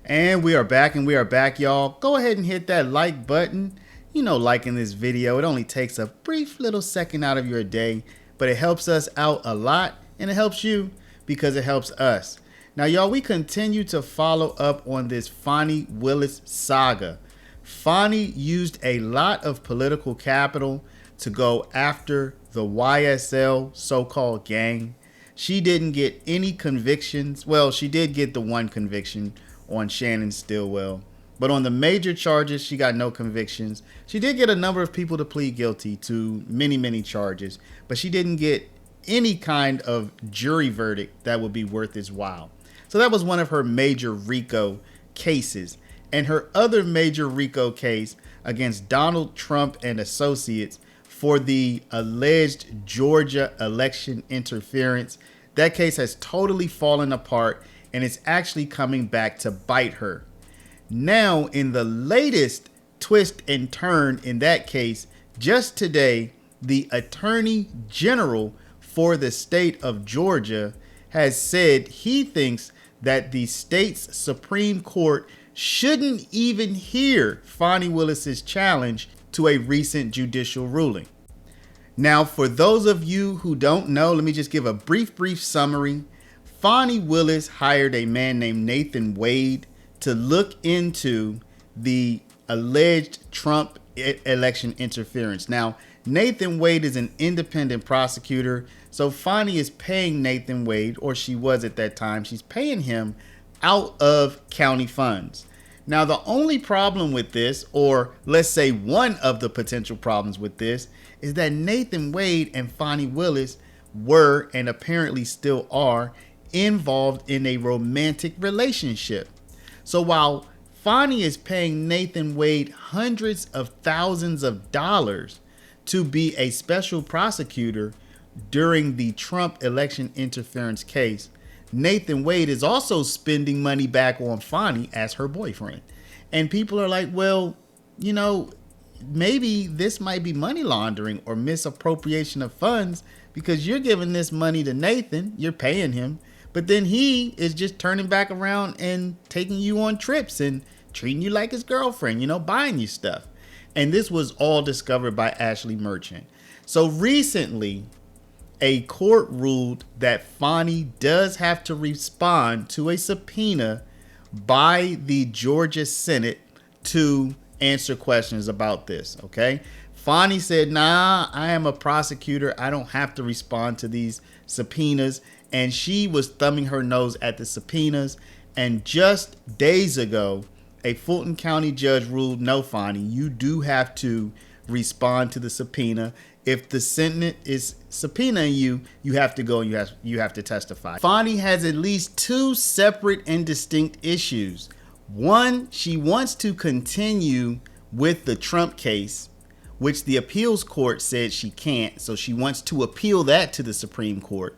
And we are back, y'all. Go ahead and hit that like button. You know, liking this video, it only takes a brief little second out of your day, but it helps us out a lot, and it helps you because it helps us. Now, y'all, we continue to follow up on this Fani Willis saga. Fani used a lot of political capital to go after the YSL so-called gang. She didn't get any convictions. Well, she did get the one conviction on Shannon Stillwell, but on the major charges, she got no convictions. She did get a number of people to plead guilty to many charges, but she didn't get any kind of jury verdict that would be worth his while. So that was one of her major RICO cases. And her other major RICO case against Donald Trump and associates for the alleged Georgia election interference, that case has totally fallen apart, and it's actually coming back to bite her. Now, in the latest twist and turn in that case, just today, the Attorney General for the state of Georgia has said he thinks that the state's Supreme Court shouldn't even hear Fani Willis's challenge to a recent judicial ruling. Now, for those of you who don't know, let me just give a brief summary. Fani Willis hired a man named Nathan Wade to look into the alleged Trump election interference. Now, Nathan Wade is an independent prosecutor, so Fani is paying Nathan Wade, or she was at that time, she's paying him out of county funds. Now, the only problem with this, or let's say one of the potential problems with this, is that Nathan Wade and Fani Willis were, and apparently still are, involved in a romantic relationship. So while Fani is paying Nathan Wade hundreds of thousands of dollars to be a special prosecutor during the Trump election interference case, Nathan Wade is also spending money back on Fani as her boyfriend. And people are like, well, you know, maybe this might be money laundering or misappropriation of funds, because you're giving this money to Nathan, you're paying him, but then he is just turning back around and taking you on trips and treating you like his girlfriend, you know, buying you stuff. And this was all discovered by Ashley Merchant. So recently, a court ruled that Fani does have to respond to a subpoena by the Georgia Senate to answer questions about this, okay? Fani said, nah, I am a prosecutor. I don't have to respond to these subpoenas. And she was thumbing her nose at the subpoenas. And just days ago, a Fulton County judge ruled, no, Fani, you do have to respond to the subpoena. If the Senate is subpoenaing you, you have to go and you have to testify. Fani has at least two separate and distinct issues. One, she wants to continue with the Trump case, which the appeals court said she can't. So she wants to appeal that to the Supreme Court.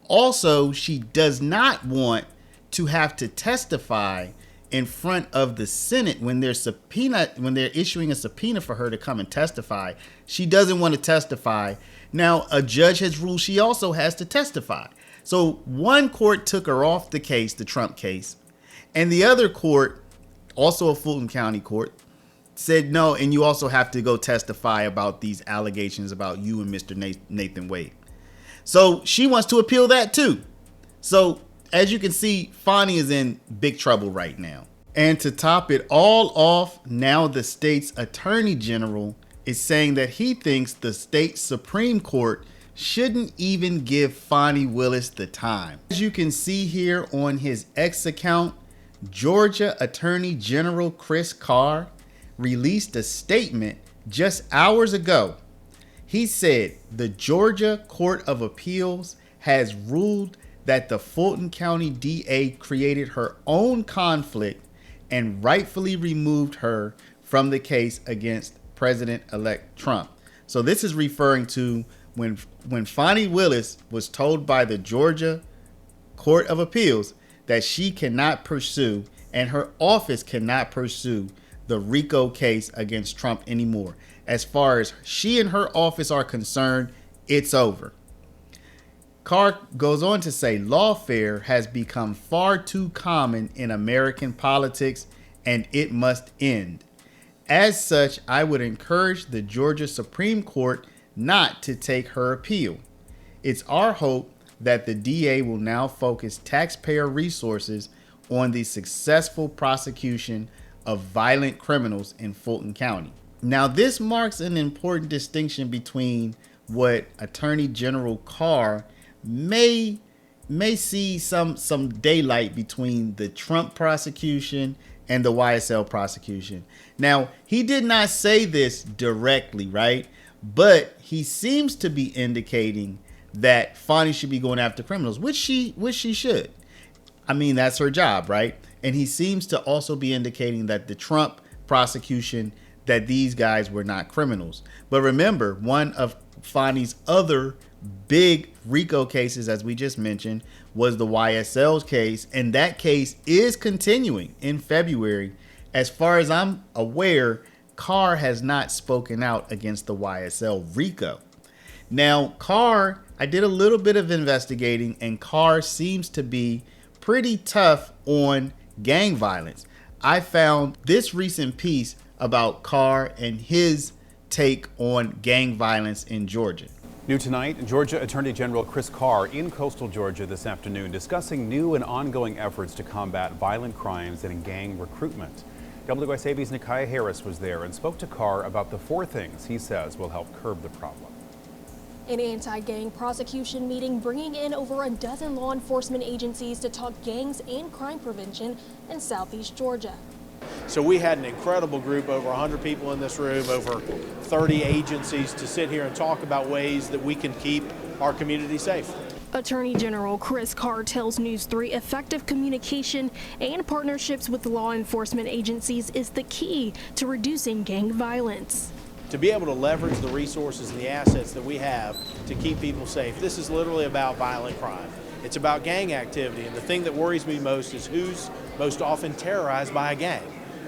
Also, she does not want to have to testify in front of the Senate when they're issuing a subpoena for her to come and testify. She doesn't want to testify. Now, a judge has ruled she also has to testify. So one court took her off the case, the Trump case, and the other court, also a Fulton County court, said no, and you also have to go testify about these allegations about you and Mr. Nathan Wade. So she wants to appeal that too. So as you can see, Fani is in big trouble right now. And to top it all off, now the state's attorney general is saying that he thinks the state Supreme Court shouldn't even give Fani Willis the time. As you can see here on his X account, Georgia Attorney General Carr released a statement just hours ago. He said the Georgia Court of Appeals has ruled that the Fulton County DA created her own conflict and rightfully removed her from the case against President-elect Trump. So this is referring to when Fani Willis was told by the Georgia Court of Appeals that she cannot pursue, and her office cannot pursue, the RICO case against Trump anymore. As far as she and her office are concerned, it's over. Carr goes on to say lawfare has become far too common in American politics and it must end. As such, I would encourage the Georgia Supreme Court not to take her appeal. It's our hope that the DA will now focus taxpayer resources on the successful prosecution of violent criminals in Fulton County. Now, this marks an important distinction between what Attorney General Carr may see some daylight between the Trump prosecution and the YSL prosecution. Now, he did not say this directly, right? But he seems to be indicating that Fani should be going after criminals, which she should. I mean, that's her job, right? And he seems to also be indicating that the Trump prosecution, that these guys were not criminals. But remember, one of Fani's other big RICO cases, as we just mentioned, was the YSL case, and that case is continuing in February. As far as I'm aware, Carr has not spoken out against the YSL RICO. Now, Carr, I did a little bit of investigating, and Carr seems to be pretty tough on gang violence. I found this recent piece about Carr and his take on gang violence in Georgia. New tonight, Georgia Attorney General Chris Carr in coastal Georgia this afternoon discussing new and ongoing efforts to combat violent crimes and gang recruitment. WSAV's Nikaya Harris was there and spoke to Carr about the 4 things he says will help curb the problem. An anti-gang prosecution meeting bringing in over a dozen law enforcement agencies to talk gangs and crime prevention in Southeast Georgia. So we had an incredible group, over 100 people in this room, over 30 agencies to sit here and talk about ways that we can keep our community safe. Attorney General Chris Carr tells News 3 effective communication and partnerships with law enforcement agencies is the key to reducing gang violence. To be able to leverage the resources and the assets that we have to keep people safe. This is literally about violent crime. It's about gang activity, and the thing that worries me most is who's most often terrorized by a gang.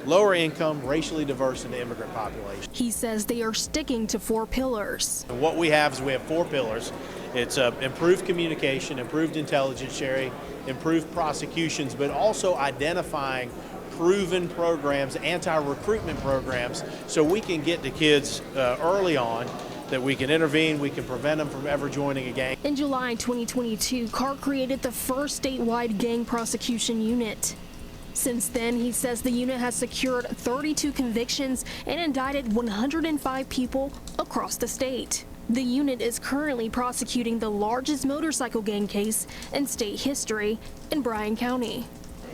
Lower income, racially diverse, and immigrant population. He says they are sticking to 4 pillars. And what we have is we have 4 pillars. It's improved communication, improved intelligence sharing, improved prosecutions, but also identifying proven programs, anti-recruitment programs, so we can get to kids early on, that we can intervene, we can prevent them from ever joining a gang. In July 2022, Carr created the first statewide gang prosecution unit. Since then, he says the unit has secured 32 convictions and indicted 105 people across the state. The unit is currently prosecuting the largest motorcycle gang case in state history in Bryan County.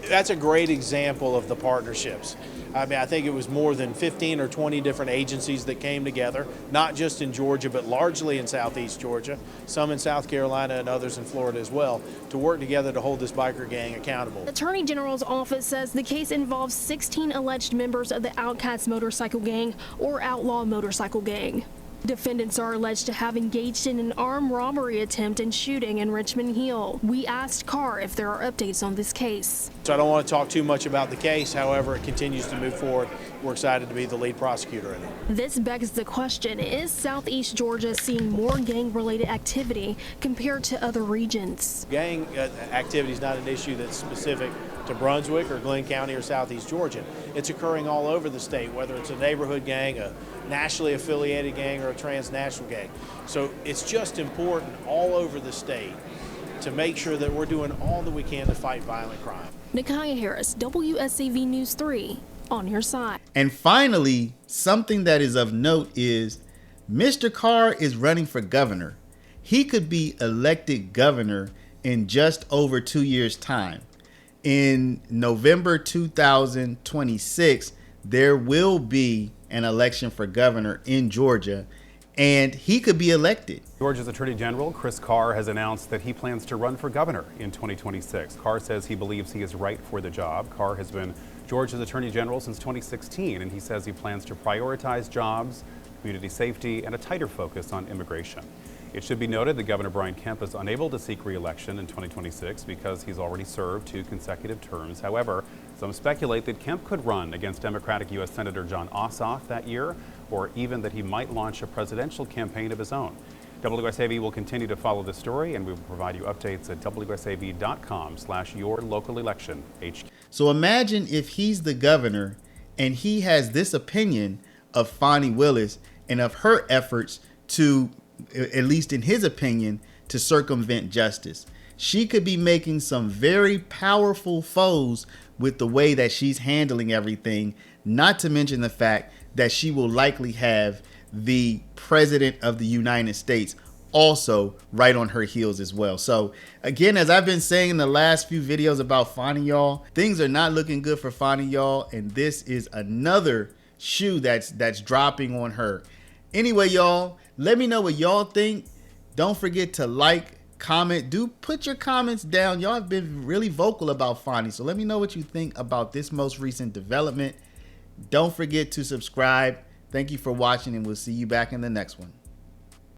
That's a great example of the partnerships. I mean, I think it was more than 15 or 20 different agencies that came together, not just in Georgia, but largely in Southeast Georgia, some in South Carolina and others in Florida as well, to work together to hold this biker gang accountable. Attorney General's office says the case involves 16 alleged members of the Outcast Motorcycle Gang or Outlaw Motorcycle Gang. Defendants are alleged to have engaged in an armed robbery attempt and shooting in Richmond Hill. We asked Carr if there are updates on this case. So I don't want to talk too much about the case. However, it continues to move forward. We're excited to be the lead prosecutor in it. This begs the question, is Southeast Georgia seeing more gang-related activity compared to other regions? Gang activity is not an issue that's specific to Brunswick or Glenn County or Southeast Georgia. It's occurring all over the state, whether it's a neighborhood gang, a nationally affiliated gang, or a transnational gang. So it's just important all over the state to make sure that we're doing all that we can to fight violent crime. Nikaya Harris, WSAV News 3, on your side. And finally, something that is of note is Mr. Carr is running for governor. He could be elected governor in just over 2 years' time. In November 2026, there will be an election for governor in Georgia, and he could be elected. Georgia's Attorney General Chris Carr has announced that he plans to run for governor in 2026. Carr says he believes he is right for the job. Carr has been Georgia's Attorney General since 2016, and he says he plans to prioritize jobs, community safety, and a tighter focus on immigration. It should be noted that Governor Brian Kemp is unable to seek re-election in 2026 because he's already served 2 consecutive terms. However, some speculate that Kemp could run against Democratic U.S. Senator Jon Ossoff that year, or even that he might launch a presidential campaign of his own. WSAV will continue to follow this story, and we will provide you updates at WSAV.com/YourLocalElectionHQ. So imagine if he's the governor and he has this opinion of Fani Willis and of her efforts to, at least in his opinion, to circumvent justice. She could be making some very powerful foes with the way that she's handling everything, not to mention the fact that she will likely have the president of the United States also right on her heels as well. So again, as I've been saying in the last few videos about Fani, y'all, things are not looking good for Fani, y'all, and this is another shoe that's dropping on her. Anyway, y'all, let me know what y'all think. Don't forget to like, comment, put your comments down. Y'all have been really vocal about Fani, so let me know what you think about this most recent development. Don't forget to subscribe. Thank you for watching, and we'll see you back in the next one.